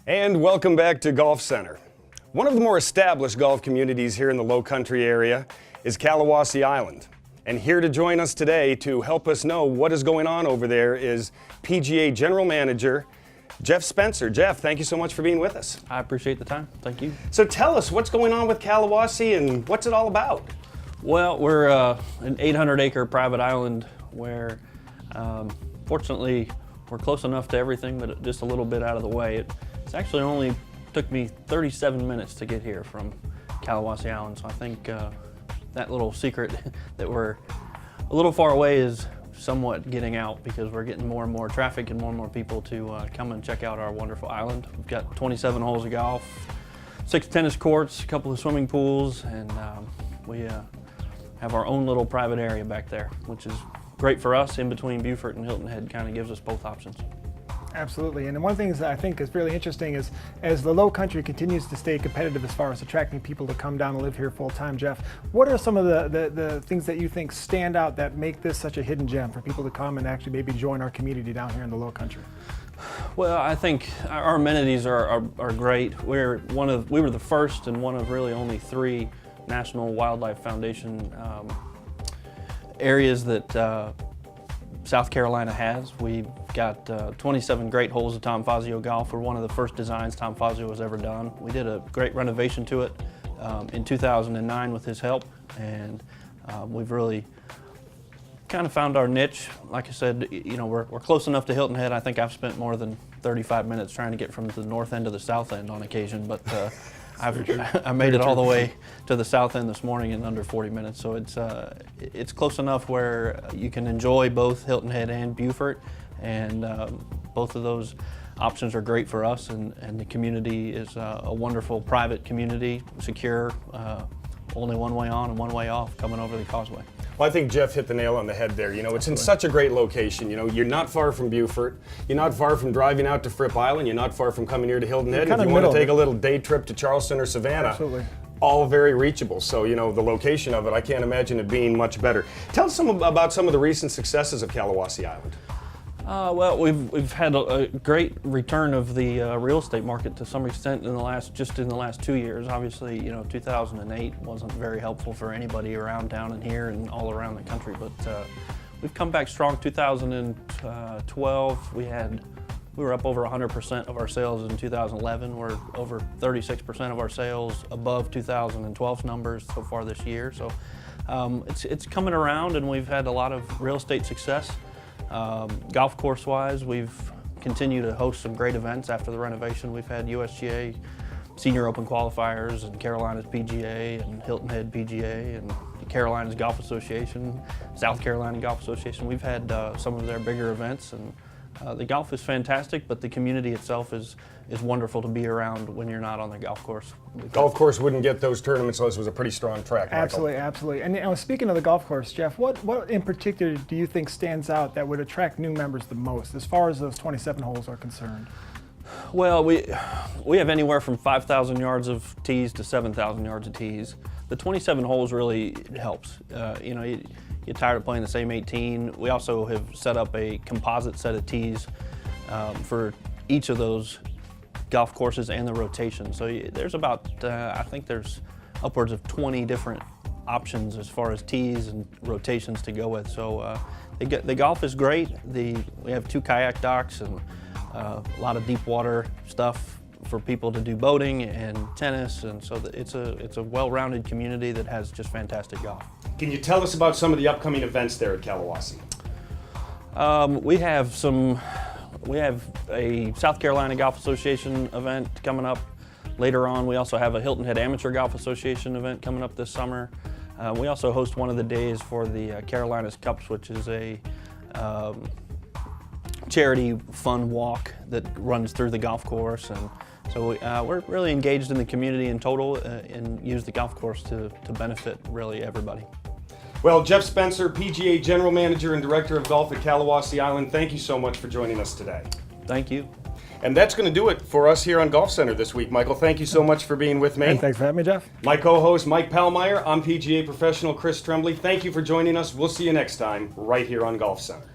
And welcome back to Golf Center. One of the more established golf communities here in the Low Country area is Callawassie Island. And here to join us today to help us know what is going on over there is PGA General Manager Jeff Spencer. Jeff, thank you so much for being with us. I appreciate the time. Thank you. So tell us what's going on with Callawassie and what's it all about? Well, we're an 800-acre private island where, fortunately, we're close enough to everything, but just a little bit out of the way. It's actually only took me 37 minutes to get here from Callawassie Island, so I think that little secret that we're a little far away is somewhat getting out because we're getting more and more traffic and more people to come and check out our wonderful island. We've got 27 holes of golf, 6 tennis courts, a couple of swimming pools, and we have our own little private area back there, which is great for us in between Beaufort and Hilton Head. Kind of gives us both options. Absolutely, and one of the things that I think is really interesting is as the Low Country continues to stay competitive as far as attracting people to come down and live here full time, Jeff, what are some of the things that you think stand out that make this such a hidden gem for people to come and actually maybe join our community down here in the Low Country? Well, I think our amenities are great. We were the first and one of really only 3 National Wildlife Foundation areas that South Carolina has. We've got 27 great holes of Tom Fazio golf. We're one of the first designs Tom Fazio has ever done. We did a great renovation to it in 2009 with his help, and we've really kind of found our niche. Like I said, you know, we're close enough to Hilton Head. I think I've spent more than 35 minutes trying to get from the north end to the south end on occasion, but I made it all the way to the south end this morning in under 40 minutes, so it's close enough where you can enjoy both Hilton Head and Beaufort, and both of those options are great for us, and the community is a wonderful private community, secure, only one way on and one way off coming over the causeway. Well, I think Jeff hit the nail on the head there. You know, it's in such a great location. You know, you're not far from Beaufort. You're not far from driving out to Fripp Island. You're not far from coming here to Hilton Head. If you want to take a little day trip to Charleston or Savannah, absolutely, all very reachable. So, you know, the location of it, I can't imagine it being much better. Tell us about some of the recent successes of Callawassie Island. Well, we've had a great return of the real estate market to some extent in the last 2 years. Obviously, you know, 2008 wasn't very helpful for anybody around town and here and all around the country, but we've come back strong. 2012, we were up over 100% of our sales in 2011. We're over 36% of our sales above 2012's numbers so far this year. So it's coming around, and we've had a lot of real estate success. Golf course wise, we've continued to host some great events after the renovation. We've had USGA Senior Open qualifiers and Carolinas PGA and Hilton Head PGA and the Carolinas Golf Association, South Carolina Golf Association. We've had some of their bigger events, and the golf is fantastic, but the community itself is wonderful to be around when you're not on the golf course. The golf course wouldn't get those tournaments unless it was a pretty strong track, Michael. Absolutely, absolutely. And you know, speaking of the golf course, Jeff, what in particular do you think stands out that would attract new members the most as far as those 27 holes are concerned? Well, we have anywhere from 5,000 yards of tees to 7,000 yards of tees. The 27 holes really helps. You know, you get tired of playing the same 18. We also have set up a composite set of tees for each of those golf courses and the rotation. So there's about, I think there's upwards of 20 different options as far as tees and rotations to go with. So the golf is great. We have 2 kayak docks and a lot of deep water stuff for people to do boating and tennis, and so it's a well-rounded community that has just fantastic golf. Can you tell us about some of the upcoming events there at Callawassie? We have a South Carolina Golf Association event coming up later on. We also have a Hilton Head Amateur Golf Association event coming up this summer. We also host one of the days for the Carolinas Cups, which is a charity fun walk that runs through the golf course, and so we're really engaged in the community in total and use the golf course to benefit really everybody. Well, Jeff Spencer, PGA General Manager and Director of Golf at Callawassie Island, thank you so much for joining us today. Thank you. And that's going to do it for us here on Golf Center this week. Michael, thank you so much for being with me. And thanks for having me, Jeff. My co-host, Mike Paulmeier. I'm PGA professional Chris Tremblay. Thank you for joining us. We'll see you next time right here on Golf Center.